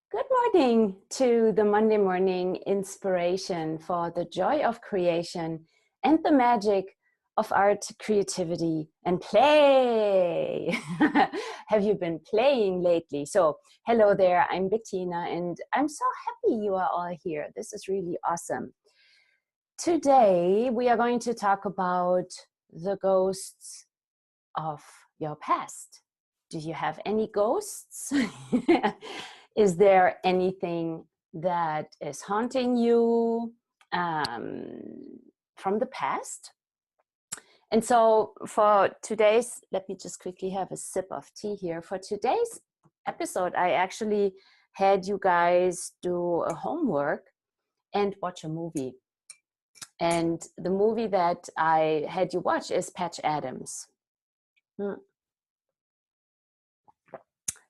Good morning to the Monday morning inspiration for the joy of creation and the magic of art, creativity, and play. Have you been playing lately? So, hello there, I'm Bettina, and I'm so happy you are all here. This is really awesome. Today, we are going to talk about the ghosts of your past. Do you have any ghosts? Is there anything that is haunting you from the past? And so for today's, let me just quickly have a sip of tea here. For today's episode, I actually had you guys do a homework and watch a movie. And the movie that I had you watch is Patch Adams.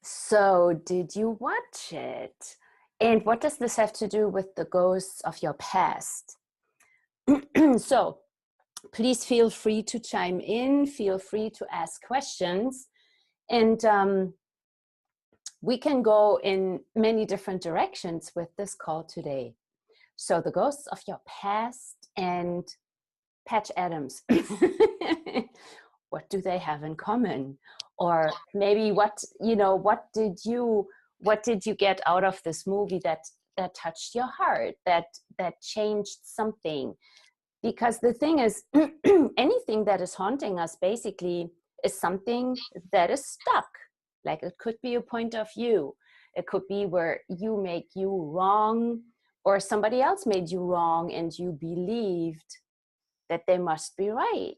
So, did you watch it? And what does this have to do with the ghosts of your past? So, please feel free to chime in, feel free to ask questions, and we can go in many different directions with this call today. So, the ghosts of your past and Patch Adams. What do they have in common? Or maybe what did you get out of this movie that touched your heart, that changed something? Because the thing is, anything that is haunting us basically is something that is stuck. Like, it could be a point of view, it could be where you make you wrong, or somebody else made you wrong and you believed that they must be right.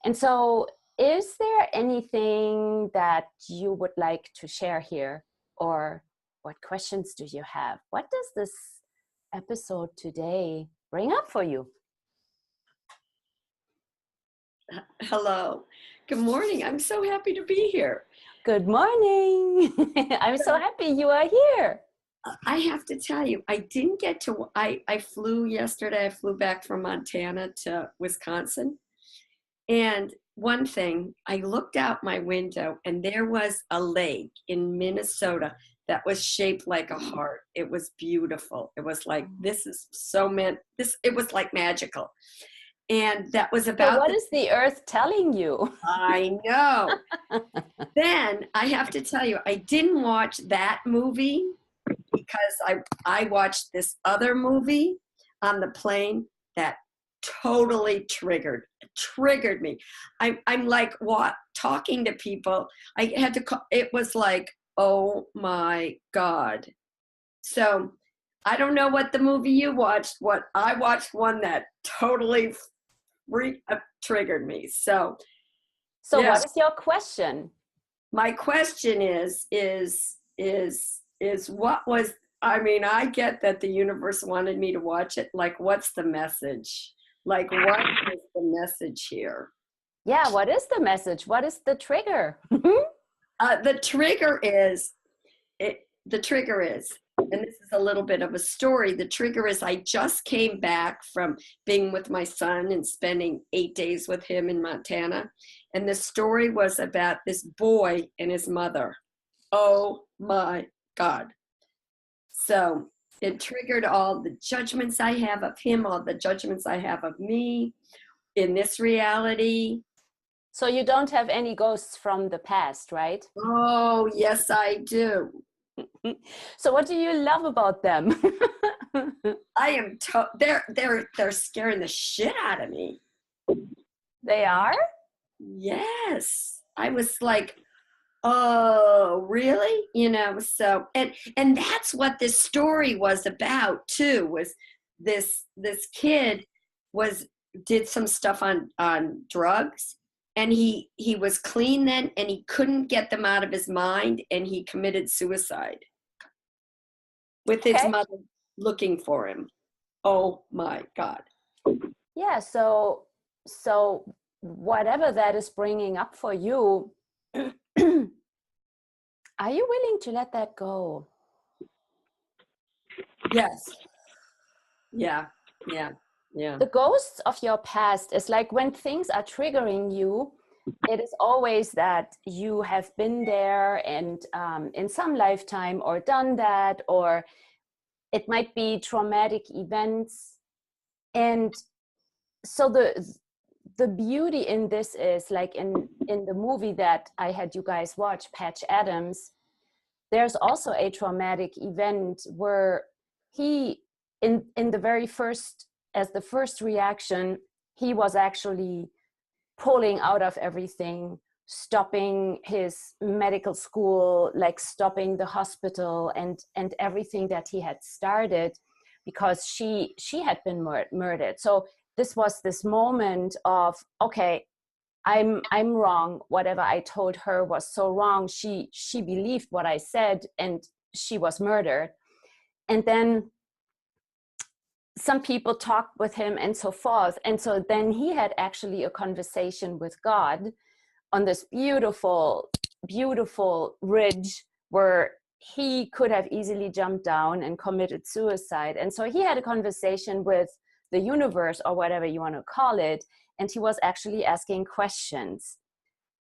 And so, is there anything that you would like to share here? Or what questions do you have? What does this episode today bring up for you? Hello. Good morning. I'm so happy to be here. Good morning. I'm so happy you are here. I have to tell you, I didn't get to, I flew yesterday. I flew back from Montana to Wisconsin. And one thing, I looked out my window and there was a lake in Minnesota that was shaped like a heart. It was beautiful. It was like, this is so it was like magical. And that was about. So what is the earth telling you? I know. Then I have to tell you, I didn't watch that movie because I watched this other movie on the plane that totally triggered me. I'm like, what? Talking to people. I had to call, it was like, oh my God. So I don't know what the movie you watched. What I watched, one that totally triggered me. So yes. What is your question? My question is what was, I get that the universe wanted me to watch it. Like, what's the message? Like, what is the message here? Yeah, what is the message? What is the trigger? The trigger is, and this is a little bit of a story. The trigger is, I just came back from being with my son and spending 8 days with him in Montana. And the story was about this boy and his mother. Oh my God. So it triggered all the judgments I have of him, all the judgments I have of me in this reality. So you don't have any ghosts from the past, right? Oh, yes, I do. So what do you love about them? I am they're scaring the shit out of me. They are? Yes. I was like, oh, really? So and that's what this story was about too, was this kid did some stuff on drugs, and he was clean then, and he couldn't get them out of his mind, and he committed suicide with his mother looking for him. Oh my God. Yeah, so whatever that is bringing up for you, are you willing to let that go? Yes. Yeah. The ghosts of your past is like when things are triggering you, it is always that you have been there and in some lifetime or done that, or it might be traumatic events. And so the beauty in this is, like in the movie that I had you guys watch, Patch Adams, there's also a traumatic event where he, in the very first, as the first reaction, he was actually pulling out of everything, stopping his medical school, like stopping the hospital and everything that he had started, because she had been murdered. So this was this moment of, okay, I'm wrong. Whatever I told her was so wrong. She believed what I said, and she was murdered. And then some people talked with him and so forth. And so then he had actually a conversation with God on this beautiful, beautiful ridge where he could have easily jumped down and committed suicide. And so he had a conversation with the universe, or whatever you want to call it, and he was actually asking questions.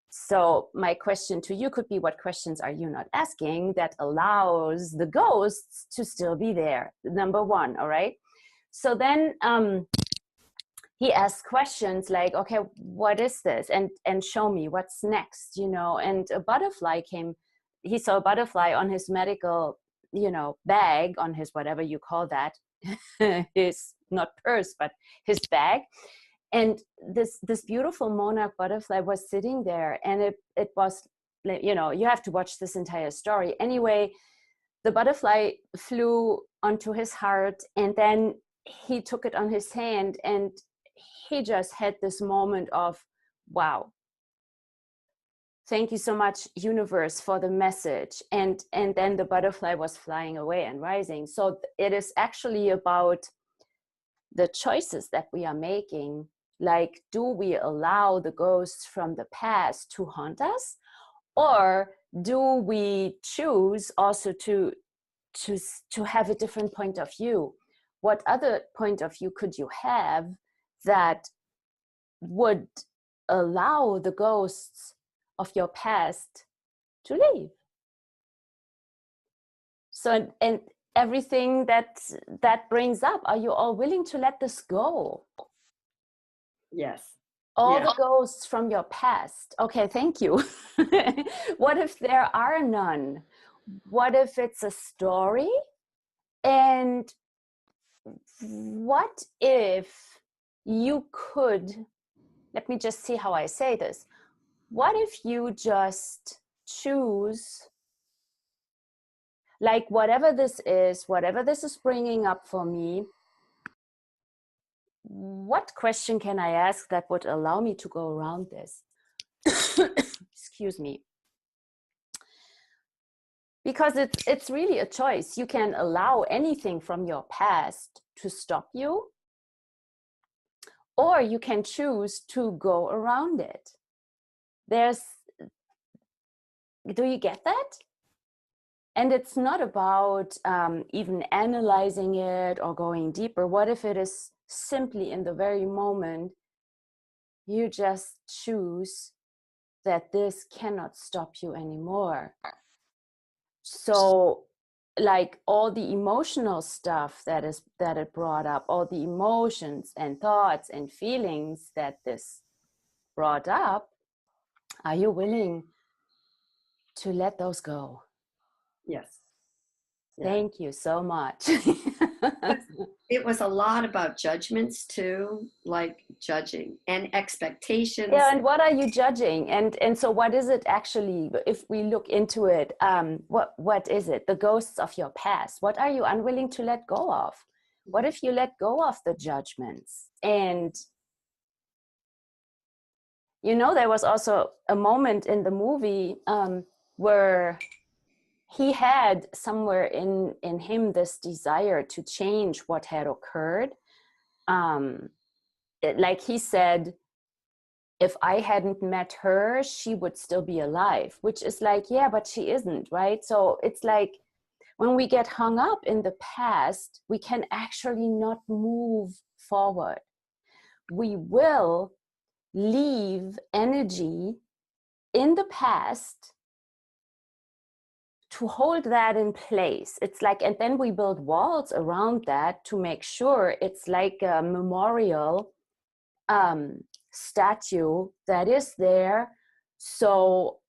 So my question to you could be, what questions are you not asking that allows the ghosts to still be there? Number one, all right? So then he asked questions like, okay, what is this? And show me what's next, you know? And a butterfly came, he saw a butterfly on his medical, you know, bag, on his, whatever you call that, his, not purse, but his bag. And this beautiful monarch butterfly was sitting there, and it was, you know, you have to watch this entire story. Anyway, the butterfly flew onto his heart, and then he took it on his hand, and he just had this moment of, wow, thank you so much, universe, for the message. And then the butterfly was flying away and rising. So it is actually about the choices that we are making. Like, do we allow the ghosts from the past to haunt us, or do we choose also to have a different point of view? What other point of view could you have that would allow the ghosts of your past to leave? So, and everything that brings up, are you all willing to let this go? Yes. All Yeah. the ghosts from your past. Okay, thank you. What if there are none? What if it's a story? And what if you could, let me just see how I say this. What if you just choose, like, whatever this is bringing up for me, what question can I ask that would allow me to go around this? Excuse me. Because it's really a choice. You can allow anything from your past to stop you, or you can choose to go around it. Do you get that? And it's not about even analyzing it or going deeper. What if it is simply in the very moment you just choose that this cannot stop you anymore? So, like, all the emotional stuff that it brought up, all the emotions and thoughts and feelings that this brought up, are you willing to let those go? Yes. Yeah. Thank you so much. It was a lot about judgments too, like judging and expectations. Yeah, and what are you judging? And so what is it actually, if we look into it, what is it? The ghosts of your past. What are you unwilling to let go of? What if you let go of the judgments? And you know, there was also a moment in the movie where he had somewhere in him this desire to change what had occurred. Like he said, if I hadn't met her, she would still be alive, which is like, yeah, but she isn't, right? So it's like, when we get hung up in the past, we can actually not move forward. We will leave energy in the past to hold that in place. It's like, and then we build walls around that to make sure it's like a memorial statue that is there. So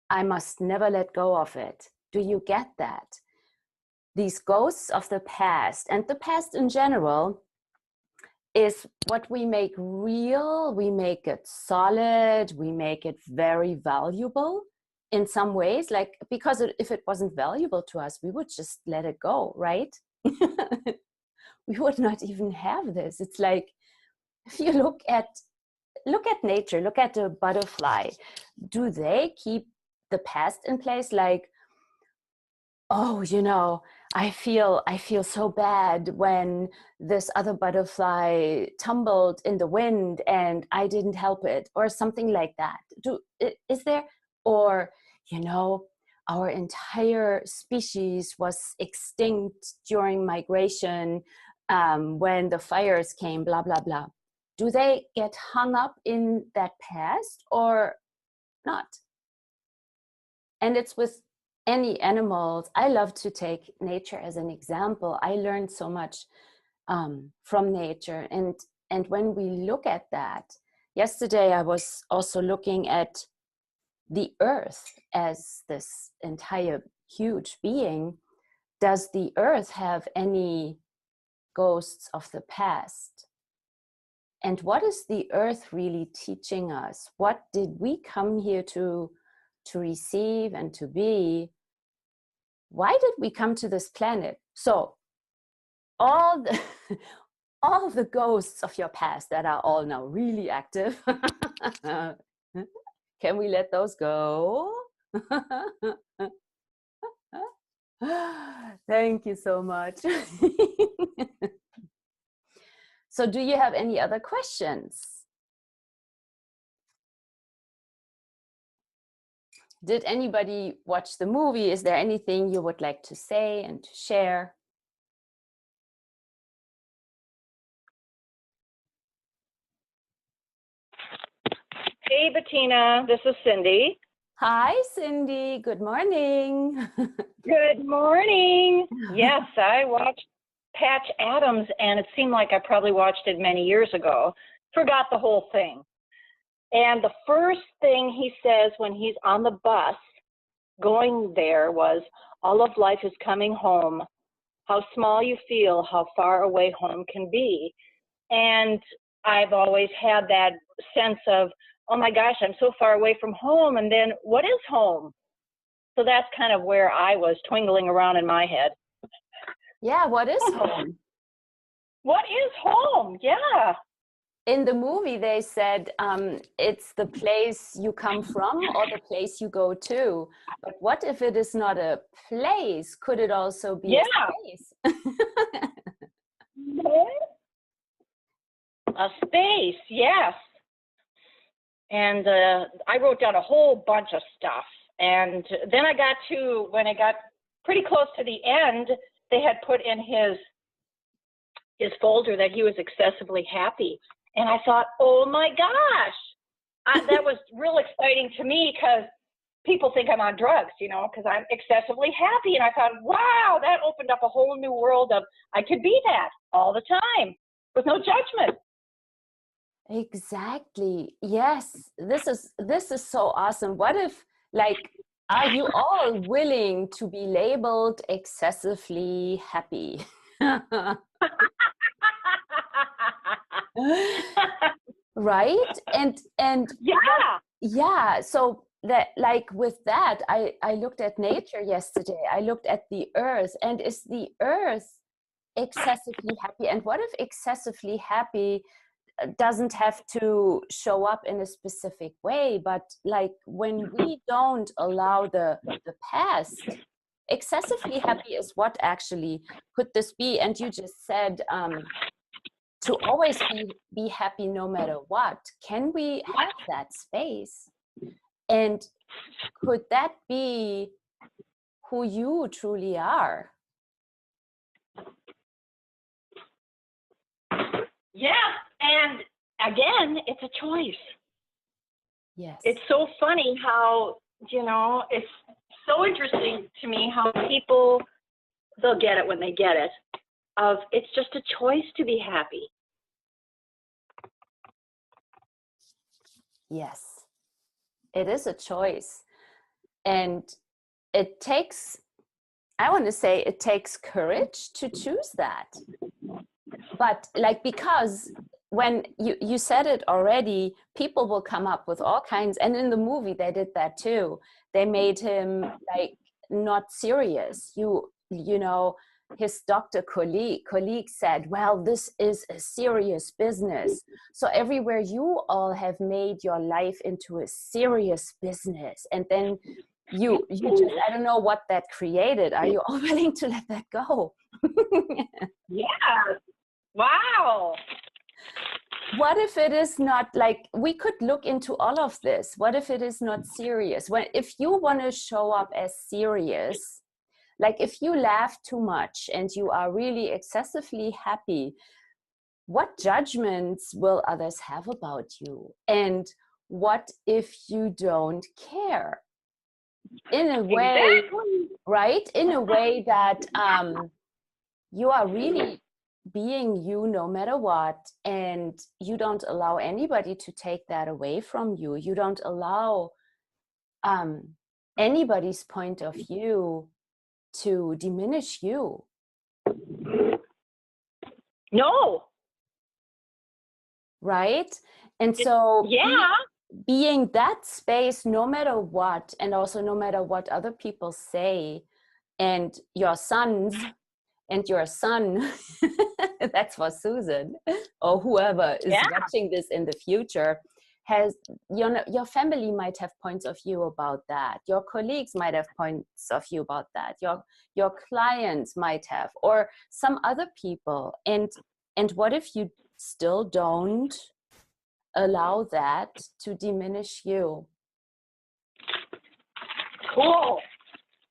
I must never let go of it. Do you get that? These ghosts of the past, and the past in general, is what we make real. We make it solid. We make it very valuable in some ways, like, because if it wasn't valuable to us, we would just let it go, right? We would not even have this. It's like, if you look at nature, look at a butterfly. Do they keep the past in place? Like, oh, I feel so bad when this other butterfly tumbled in the wind and I didn't help it, or something like that. Is there, or, our entire species was extinct during migration, when the fires came, blah, blah, blah. Do they get hung up in that past or not? And it's with any animals. I love to take nature as an example. I learned so much from nature. And when we look at that, yesterday I was also looking at the earth as this entire huge being. Does the earth have any ghosts of the past? And what is the earth really teaching us? What did we come here to receive and to be? Why did we come to this planet? So all the all the ghosts of your past that are all now really active, can we let those go? Thank you so much. So do you have any other questions? Did anybody watch the movie? Is there anything you would like to say and to share? Hey, Bettina, this is Cindy. Hi, Cindy. Good morning. Good morning. Yes, I watched Patch Adams, and it seemed like I probably watched it many years ago. Forgot the whole thing. And the first thing he says when he's on the bus going there was, all of life is coming home. How small you feel, how far away home can be. And I've always had that sense of, oh my gosh, I'm so far away from home. And then what is home? So that's kind of where I was twinkling around in my head. Yeah, what is home? What is home? Yeah. In the movie, they said it's the place you come from or the place you go to. But what if it is not a place? Could it also be a space? A space, yes. And I wrote down a whole bunch of stuff. And then when I got pretty close to the end, they had put in his folder that he was excessively happy. And I thought, oh my gosh, that was real exciting to me, because people think I'm on drugs, because I'm excessively happy. And I thought, wow, that opened up a whole new world of, I could be that all the time with no judgment. Exactly. Yes. This is so awesome. What if, like, are you all willing to be labeled excessively happy? Right? And yeah. So that, like, with that, I looked at nature yesterday. I looked at the earth, and is the earth excessively happy? And what if excessively happy doesn't have to show up in a specific way, but like when we don't allow the past, excessively happy is what actually could this be? And you just said to always be happy no matter what. Can we have that space? And could that be who you truly are? Yeah, and again, it's a choice. Yes. It's so funny how, it's so interesting to me how people, they'll get it when they get it, of it's just a choice to be happy. Yes, it is a choice. And it takes, I want to say it takes courage to choose that. But like, because when you said it already, people will come up with all kinds, and in the movie they did that too. They made him like not serious. You know, his doctor colleague said, well, this is a serious business. So everywhere you all have made your life into a serious business. And then you just, I don't know what that created. Are you all willing to let that go? Yeah. Wow. What if it is not, like, we could look into all of this. What if it is not serious? If you want to show up as serious, like if you laugh too much and you are really excessively happy, what judgments will others have about you? And what if you don't care? In a way, exactly. right? In a way that you are really being you no matter what, and you don't allow anybody to take that away from you. You don't allow anybody's point of view to diminish you. No. Right? And so Yeah. being that space no matter what, and also no matter what other people say, and your sons and your son, that's for Susan, or whoever is watching this in the future, has, your family might have points of view about that. Your colleagues might have points of view about that. Your clients might have, or some other people. And what if you still don't allow that to diminish you? Cool.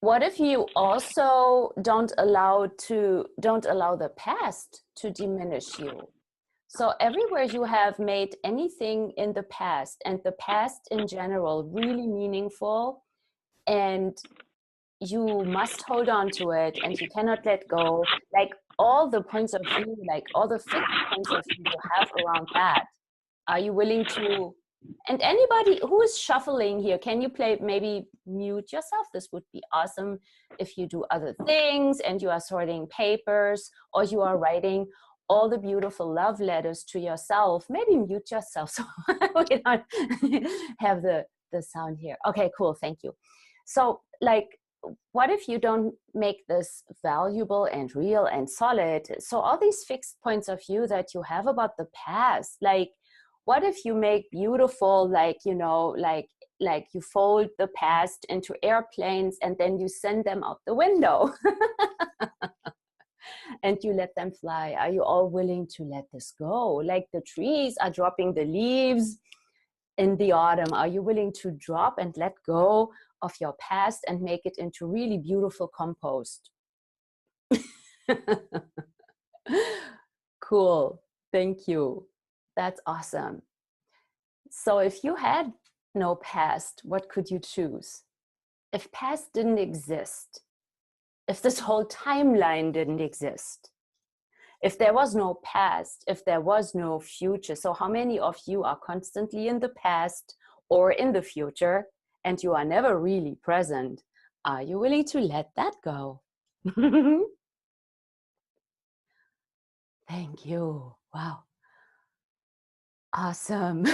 What if you also don't allow the past to diminish you? So everywhere you have made anything in the past, and the past in general, really meaningful, and you must hold on to it and you cannot let go, like all the points of view, like all the fixed points of view you have around that, are you willing to? And anybody who is shuffling here, can you maybe mute yourself? This would be awesome. If you do other things and you are sorting papers, or you are writing all the beautiful love letters to yourself, maybe mute yourself so we don't have the sound here. Okay, cool, thank you. So like, what if you don't make this valuable and real and solid? So all these fixed points of view that you have about the past, like, what if you make beautiful, like, like you fold the past into airplanes and then you send them out the window and you let them fly? Are you all willing to let this go? Like the trees are dropping the leaves in the autumn. Are you willing to drop and let go of your past and make it into really beautiful compost? Cool. Thank you. That's awesome. So if you had no past, what could you choose? If past didn't exist, if this whole timeline didn't exist, if there was no past, if there was no future, so how many of you are constantly in the past or in the future and you are never really present? Are you willing to let that go? Thank you. Wow. Awesome.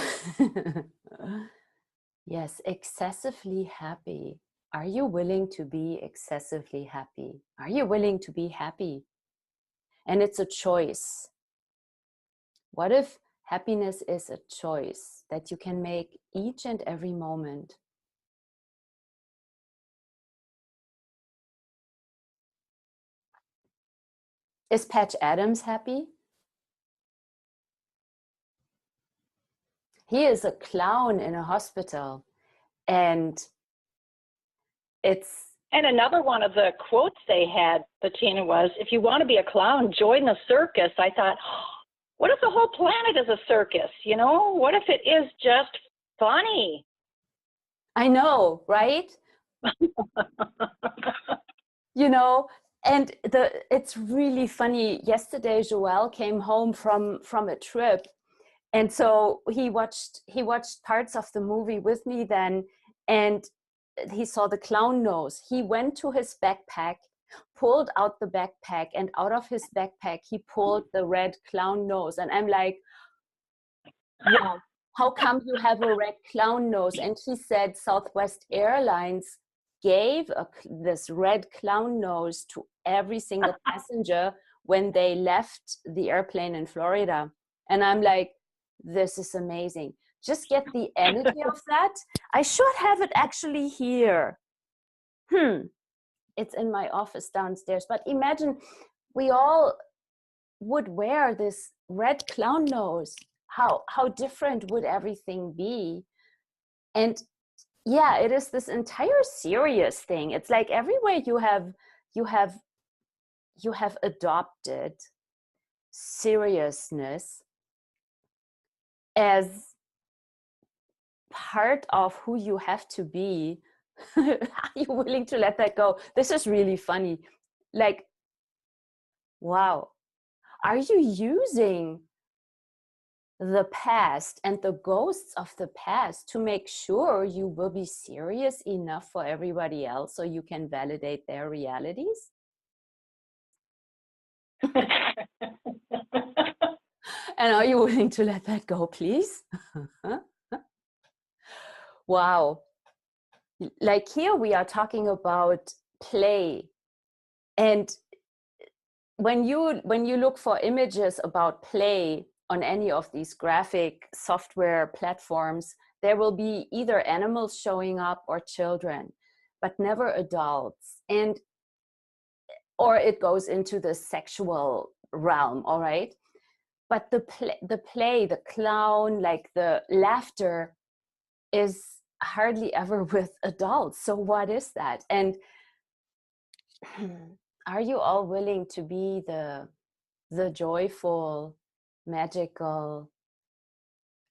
Yes, excessively happy. Are you willing to be excessively happy? Are you willing to be happy? And it's a choice. What if happiness is a choice that you can make each and every moment? Is Patch Adams happy? He is a clown in a hospital, and it's... And another one of the quotes they had, Bettina, was, if you want to be a clown, join the circus. I thought, what if the whole planet is a circus? What if it is just funny? I know, right? You know, and it's really funny. Yesterday, Joel came home from a trip, and so he watched parts of the movie with me then, and he saw the clown nose. He went to his backpack, pulled out the backpack, and out of his backpack he pulled the red clown nose. And I'm like, wow, how come you have a red clown nose? And he said Southwest Airlines gave this red clown nose to every single passenger when they left the airplane in Florida. And I'm like, this is amazing. Just get the energy of that. I should have it actually here. It's in my office downstairs. But imagine we all would wear this red clown nose. How different would everything be? And yeah, it is this entire serious thing. It's like everywhere you have adopted seriousness as part of who you have to be. Are you willing to let that go? This is really funny. Like, wow, are you using the past and the ghosts of the past to make sure you will be serious enough for everybody else so you can validate their realities? And are you willing to let that go, please? Wow. Like here we are talking about play. And when you look for images about play on any of these graphic software platforms, there will be either animals showing up or children, but never adults. And or it goes into the sexual realm, all right? But the play, the clown, like the laughter is hardly ever with adults. So what is that? And are you all willing to be the joyful, magical,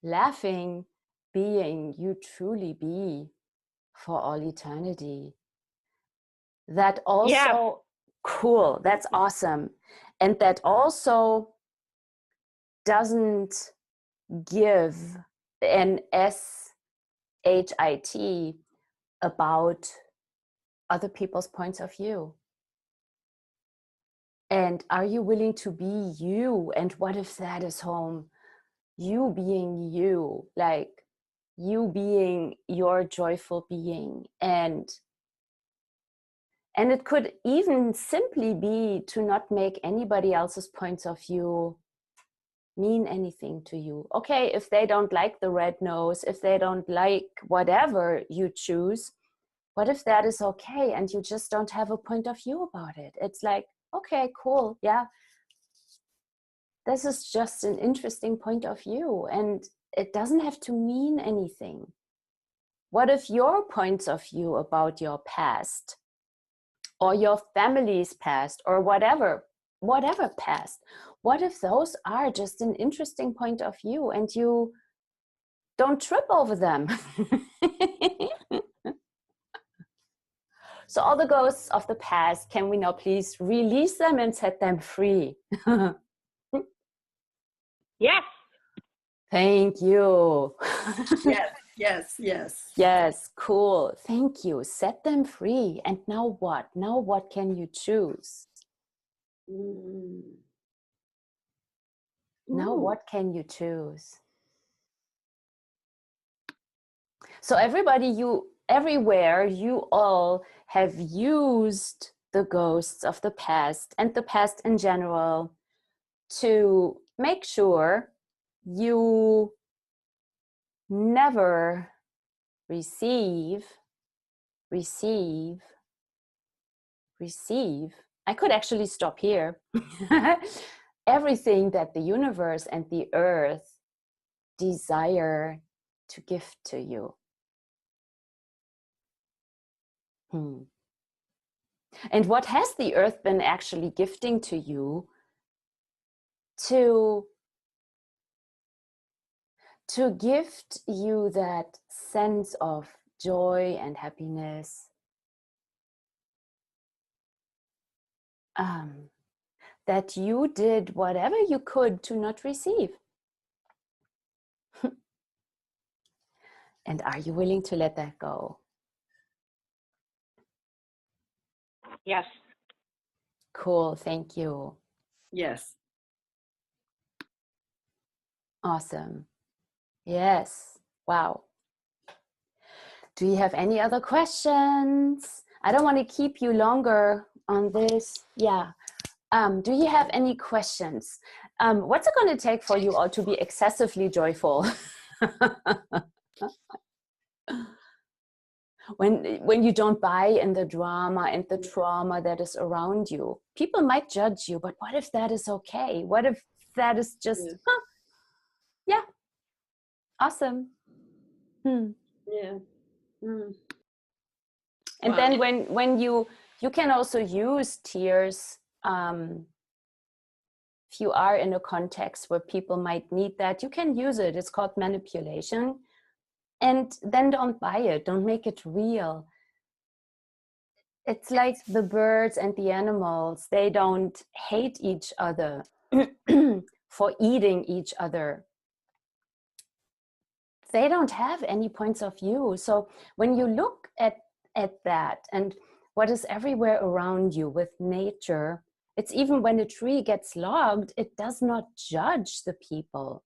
laughing being you truly be for all eternity? That also, cool, that's awesome. And that also doesn't give an SHIT about other people's points of view. And are you willing to be you? And what if that is home? You being you, like you being your joyful being. And it could even simply be to not make anybody else's points of view mean anything to you. Okay, if they don't like the red nose, if they don't like whatever you choose, what if that is okay and you just don't have a point of view about it? It's like, okay, cool, yeah. This is just an interesting point of view and it doesn't have to mean anything. What if your points of view about your past or your family's past or whatever past, what if those are just an interesting point of view and you don't trip over them? So all the ghosts of the past, can we now please release them and set them free? Yes. Thank you. Yes. Yes, cool. Thank you. Set them free. And now what? Now what can you choose? Now what can you choose? So everywhere you all have used the ghosts of the past and the past in general to make sure you never receive. I could actually stop here. Everything that the universe and the earth desire to give to you. And what has the earth been actually gifting to you to gift you that sense of joy and happiness. That you did whatever you could to not receive. And are you willing to let that go? Yes. Cool, thank you. Yes. Awesome. Yes, wow. Do you have any other questions? I don't want to keep you longer on this. Yeah. Do you have any questions? What's it going to take for you all to be excessively joyful? When you don't buy in the drama and the trauma that is around you, people might judge you, but what if that is okay? What if that is just, yeah, awesome. Yeah. And Wow. then when you can also use tears, if you are in a context where people might need that, you can use it. It's called manipulation. And then don't buy it. Don't make it real. It's like the birds and the animals. They don't hate each other for eating each other. They don't have any points of view. So when you look at that and what is everywhere around you with nature, it's even when a tree gets logged, it does not judge the people.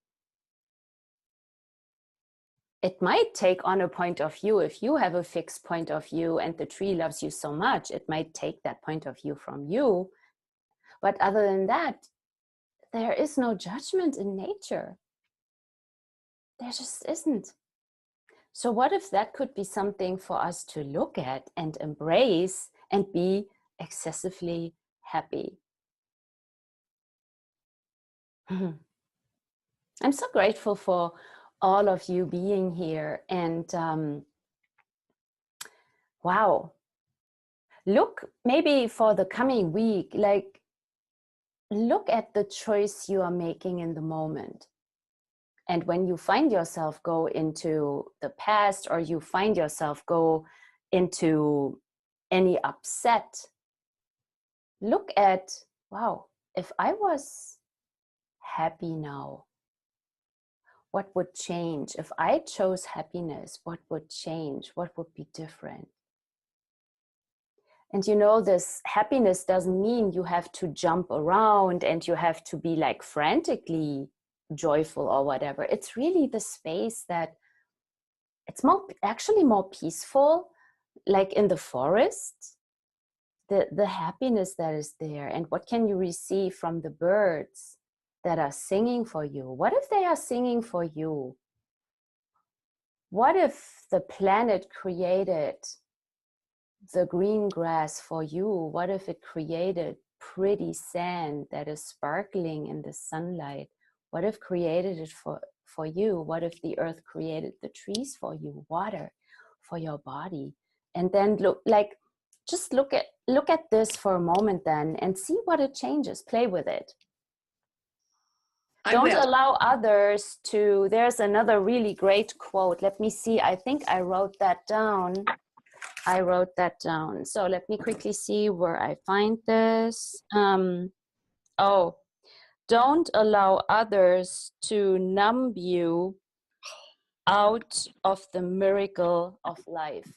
It might take on a point of view. If you have a fixed point of view and the tree loves you so much, it might take that point of view from you. But other than that, there is no judgment in nature. There just isn't. So what if that could be something for us to look at and embrace and be excessively happy? I'm so grateful for all of you being here. And wow, look, maybe for the coming week, like, look at the choice you are making in the moment. And when you find yourself go into the past, or you find yourself go into any upset, look at, wow, if I was happy now, what would change? If I chose happiness, what would change? What would be different? And you know, this happiness doesn't mean you have to jump around and you have to be like frantically joyful or whatever. It's really the space that it's actually more peaceful, like in the forest, the happiness that is there. And what can you receive from the birds that are singing for you? What if they are singing for you? What if the planet created the green grass for you? What if it created pretty sand that is sparkling in the sunlight? What if created it for you? What if the earth created the trees for you, water for your body? And then just look at this for a moment then and see what it changes. Play with it. Don't allow others to, there's another really great quote. Let me see, I think I wrote that down. So let me quickly see where I find this. Oh, don't allow others to numb you out of the miracle of life.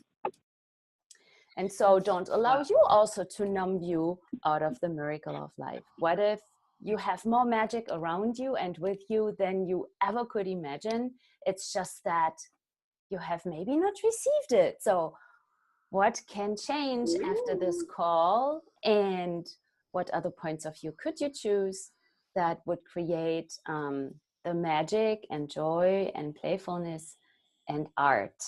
And so don't allow you also to numb you out of the miracle of life. What if you have more magic around you and with you than you ever could imagine? It's just that you have maybe not received it. So what can change after this call, and what other points of view could you choose that would create the magic and joy and playfulness and art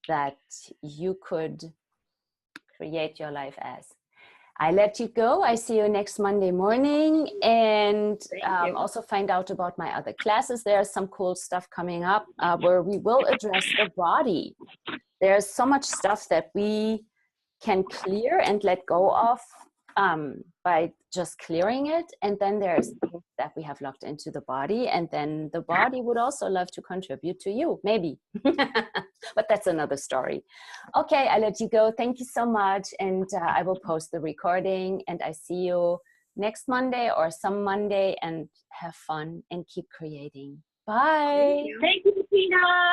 that you could create your life as? I let you go. I see you next Monday morning, and also find out about my other classes. There's some cool stuff coming up where we will address the body. There's so much stuff that we can clear and let go of by just clearing it. And then there's things that we have locked into the body, and then the body would also love to contribute to you, maybe. But that's another story. Okay, I let you go. Thank you so much. And I will post the recording, and I see you next Monday or some Monday, and have fun and keep creating. Bye. Thank you, Bettina.